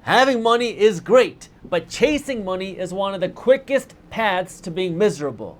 Having money is great, but chasing money is one of the quickest paths to being miserable.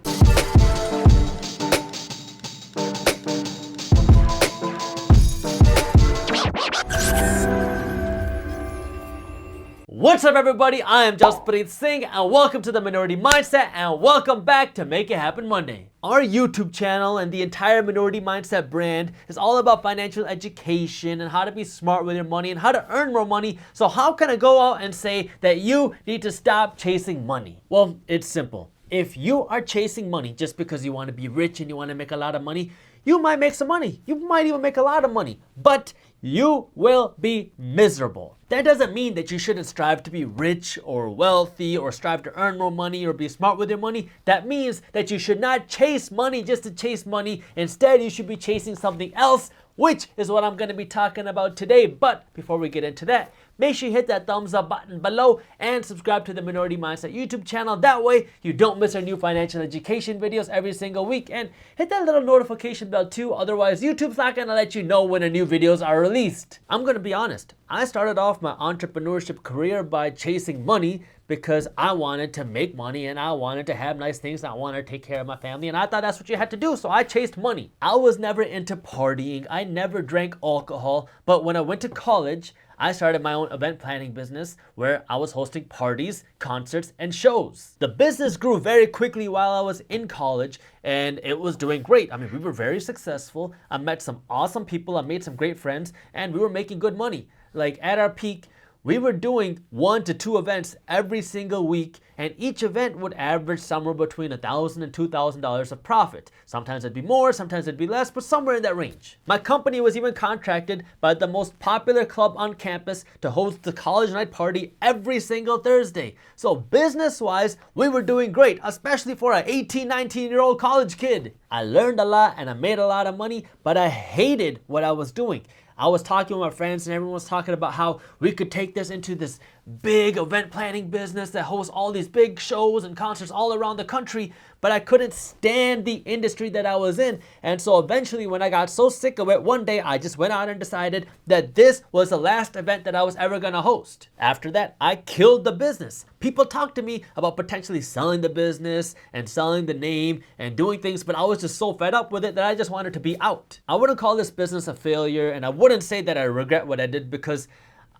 What's up, everybody? I am Jaspreet Singh and welcome to the Minority Mindset and welcome back to Make It Happen Monday. Our YouTube channel and the entire Minority Mindset brand is all about financial education and how to be smart with your money and how to earn more money. So how can I go out and say that you need to stop chasing money? Well, it's simple. If you are chasing money just because you want to be rich and you want to make a lot of money, you might make some money. You might even make a lot of money, but you will be miserable. That doesn't mean that you shouldn't strive to be rich or wealthy or strive to earn more money or be smart with your money. That means that you should not chase money just to chase money. Instead, you should be chasing something else, which is what I'm going to be talking about today. But before we get into that, make sure you hit that thumbs up button below and subscribe to the Minority Mindset YouTube channel. That way you don't miss our new financial education videos every single week, and hit that little notification bell too. Otherwise, YouTube's not going to let you know when the new videos are released. I'm going to be honest. I started off my entrepreneurship career by chasing money because I wanted to make money and I wanted to have nice things and I wanted to take care of my family, and I thought that's what you had to do, so I chased money. I was never into partying. I never drank alcohol, but when I went to college, I started my own event planning business where I was hosting parties, concerts, and shows. The business grew very quickly while I was in college and it was doing great. I mean, we were very successful. I met some awesome people. I made some great friends and we were making good money. Like at our peak, we were doing 1 to 2 events every single week, and each event would average somewhere between $1,000 and $2,000 of profit. Sometimes it'd be more, sometimes it'd be less, but somewhere in that range. My company was even contracted by the most popular club on campus to host the college night party every single Thursday. So business-wise, we were doing great, especially for an 18, 19-year-old college kid. I learned a lot and I made a lot of money, but I hated what I was doing. I was talking with my friends and everyone was talking about how we could take this into this big event planning business that hosts all these big shows and concerts all around the country, but I couldn't stand the industry that I was in. And so eventually, when I got so sick of it, one day I just went out and decided that this was the last event that I was ever gonna host. After that, I killed the business. People talked to me about potentially selling the business and selling the name and doing things, but I was just so fed up with it that I just wanted to be out. I wouldn't call this business a failure, and I wouldn't say that I regret what I did because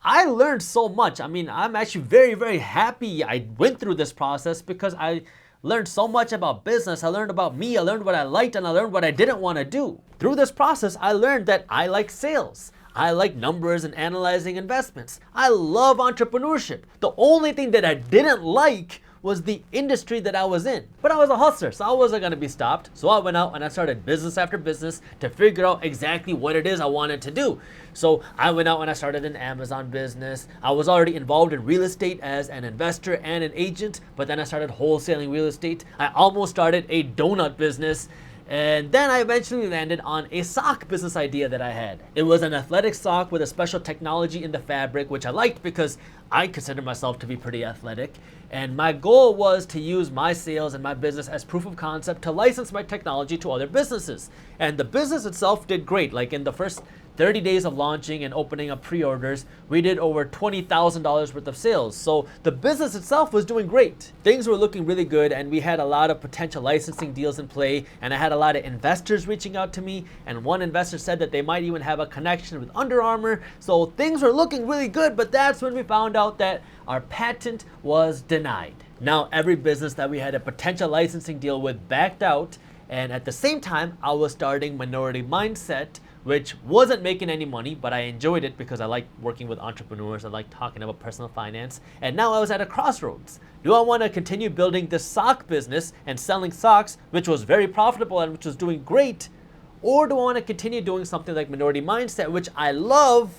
I learned so much. I mean, I'm actually very, very happy I went through this process because I learned so much about business. I learned about me. I learned what I liked and I learned what I didn't want to do. Through this process, I learned that I like sales. I like numbers and analyzing investments. I love entrepreneurship. The only thing that I didn't like was the industry that I was in. But I was a hustler, so I wasn't gonna be stopped. So I went out and I started business after business to figure out exactly what it is I wanted to do. So I went out and I started an Amazon business. I was already involved in real estate as an investor and an agent, but then I started wholesaling real estate. I almost started a donut business. And then I eventually landed on a sock business idea that I had. It was an athletic sock with a special technology in the fabric, which I liked because I consider myself to be pretty athletic. And my goal was to use my sales and my business as proof of concept to license my technology to other businesses. And the business itself did great. Like in the first 30 days of launching and opening up pre-orders, we did over $20,000 worth of sales. So the business itself was doing great. Things were looking really good and we had a lot of potential licensing deals in play, and I had a lot of investors reaching out to me, and one investor said that they might even have a connection with Under Armour. So things were looking really good, but that's when we found out that our patent was denied. Now every business that we had a potential licensing deal with backed out, and at the same time I was starting Minority Mindset, which wasn't making any money, but I enjoyed it because I like working with entrepreneurs. I like talking about personal finance. And now I was at a crossroads. Do I want to continue building this sock business and selling socks, which was very profitable and which was doing great? Or do I want to continue doing something like Minority Mindset, which I love,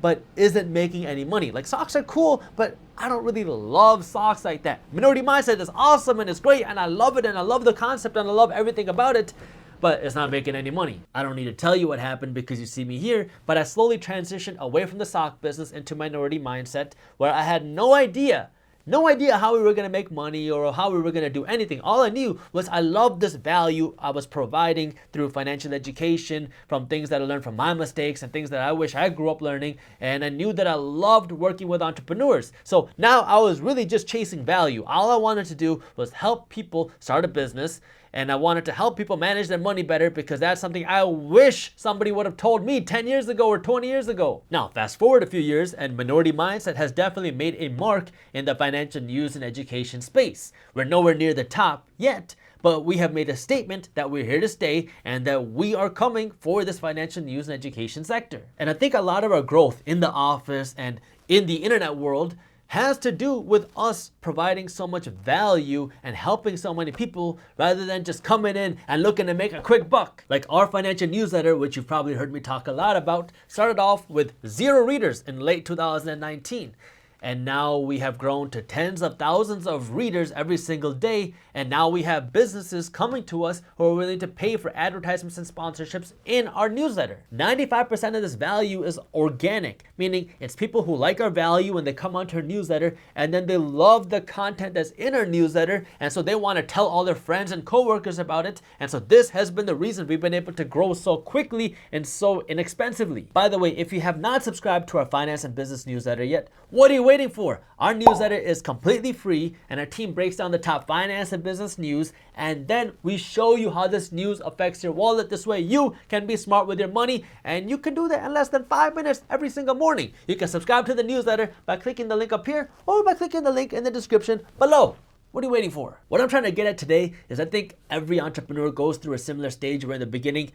but isn't making any money? Like, socks are cool, but I don't really love socks like that. Minority Mindset is awesome and it's great and I love it and I love the concept and I love everything about it, but it's not making any money. I don't need to tell you what happened because you see me here, but I slowly transitioned away from the sock business into Minority Mindset, where I had no idea No idea how we were going to make money or how we were going to do anything. All I knew was I loved this value I was providing through financial education, from things that I learned from my mistakes and things that I wish I grew up learning. And I knew that I loved working with entrepreneurs. So now I was really just chasing value. All I wanted to do was help people start a business. And I wanted to help people manage their money better, because that's something I wish somebody would have told me 10 years ago or 20 years ago. Now, fast forward a few years, and Minority Mindset has definitely made a mark in the financial news and education space. We're nowhere near the top yet, but we have made a statement that we're here to stay and that we are coming for this financial news and education sector. And I think a lot of our growth in the office and in the internet world has to do with us providing so much value and helping so many people, rather than just coming in and looking to make a quick buck. Like our financial newsletter, which you've probably heard me talk a lot about, started off with 0 readers in late 2019. And now we have grown to tens of thousands of readers every single day. And now we have businesses coming to us who are willing to pay for advertisements and sponsorships in our newsletter. 95% of this value is organic, meaning it's people who like our value and they come onto our newsletter, and then they love the content that's in our newsletter. And so they want to tell all their friends and coworkers about it. And so this has been the reason we've been able to grow so quickly and so inexpensively. By the way, if you have not subscribed to our finance and business newsletter yet, what are you waiting for? Our newsletter is completely free, and our team breaks down the top finance and business news, and then we show you how this news affects your wallet. This way you can be smart with your money, and you can do that in less than 5 minutes every single morning. You can subscribe to the newsletter by clicking the link up here or by clicking the link in the description below. What are you waiting for? What I'm trying to get at today is I think every entrepreneur goes through a similar stage where in the beginning,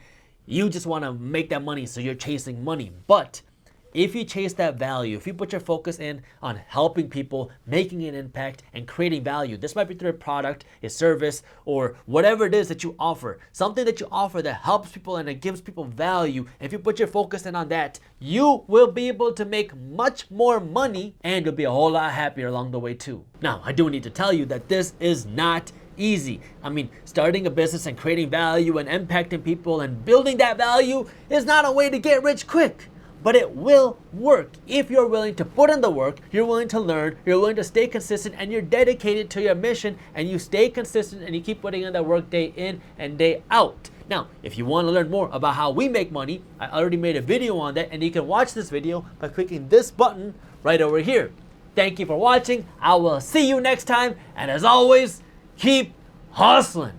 you just want to make that money, so you're chasing money. But if you chase that value, if you put your focus in on helping people, making an impact, and creating value, this might be through a product, a service, or whatever it is that you offer, something that you offer that helps people and it gives people value. If you put your focus in on that, you will be able to make much more money, and you'll be a whole lot happier along the way too. Now, I do need to tell you that this is not easy. I mean, starting a business and creating value and impacting people and building that value is not a way to get rich quick. But it will work if you're willing to put in the work, you're willing to learn, you're willing to stay consistent, and you're dedicated to your mission, and you stay consistent and you keep putting in that work day in and day out. Now, if you want to learn more about how we make money, I already made a video on that, and you can watch this video by clicking this button right over here. Thank you for watching. I will see you next time, and as always, keep hustling.